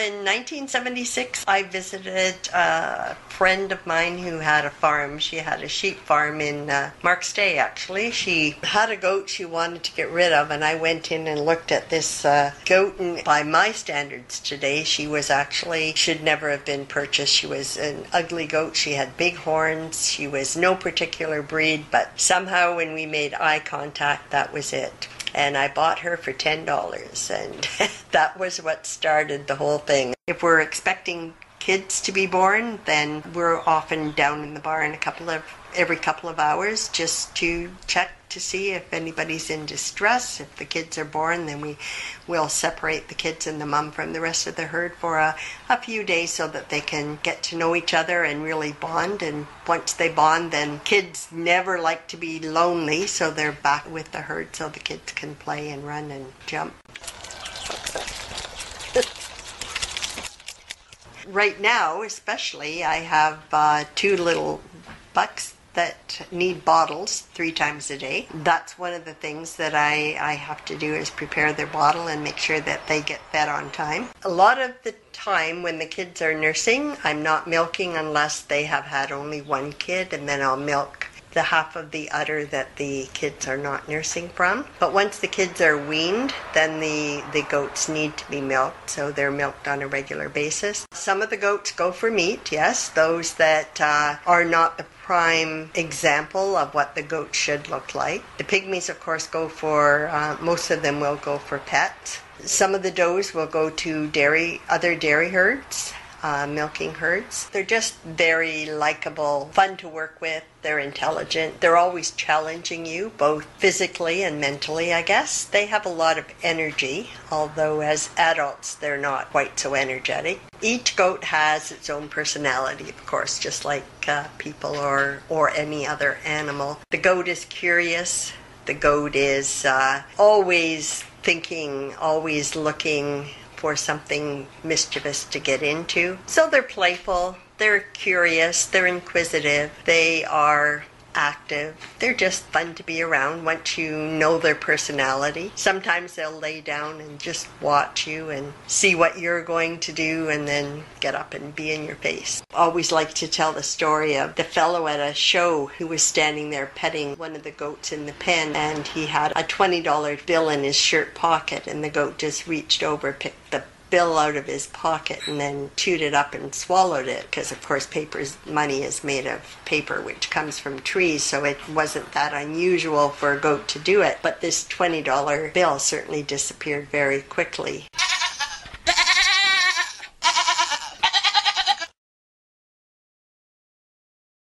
in 1976, I visited a friend of mine who had a farm. She had a sheep farm in Marcotte, actually. She had a goat she wanted to get rid of, and I went in and looked at this goat, and by my standards today, she should never have been purchased. She was an ugly goat. She had big horns. She was no particular breed, but somehow when we made eye contact, that was it. And I bought her for $10, and that was what started the whole thing. If we're expecting kids to be born, then we're often down in the barn every couple of hours just to check to see if anybody's in distress. If the kids are born, then we will separate the kids and the mom from the rest of the herd for a few days so that they can get to know each other and really bond. And once they bond, then kids never like to be lonely, so they're back with the herd so the kids can play and run and jump. Right now, especially, I have 2 little bucks that need bottles 3 times a day. That's one of the things that I have to do, is prepare their bottle and make sure that they get fed on time. A lot of the time when the kids are nursing, I'm not milking unless they have had only 1 kid, and then I'll milk the half of the udder that the kids are not nursing from. But once the kids are weaned, then the goats need to be milked, so they're milked on a regular basis. Some of the goats go for meat, yes, those that are not the prime example of what the goat should look like. The pygmies, of course, most of them will go for pets. Some of the does will go to other dairy herds, milking herds. They're just very likable, fun to work with. They're intelligent. They're always challenging you, both physically and mentally, I guess. They have a lot of energy, although as adults they're not quite so energetic. Each goat has its own personality, of course, just like people or any other animal. The goat is curious. The goat is always thinking, always looking for something mischievous to get into. So they're playful, they're curious, they're inquisitive, they are active. They're just fun to be around once you know their personality. Sometimes they'll lay down and just watch you and see what you're going to do and then get up and be in your face. I always like to tell the story of the fellow at a show who was standing there petting one of the goats in the pen, and he had a $20 bill in his shirt pocket, and the goat just reached over, picked the bill out of his pocket, and then chewed it up and swallowed it, because of course money is made of paper, which comes from trees, so it wasn't that unusual for a goat to do it. But this $20 bill certainly disappeared very quickly.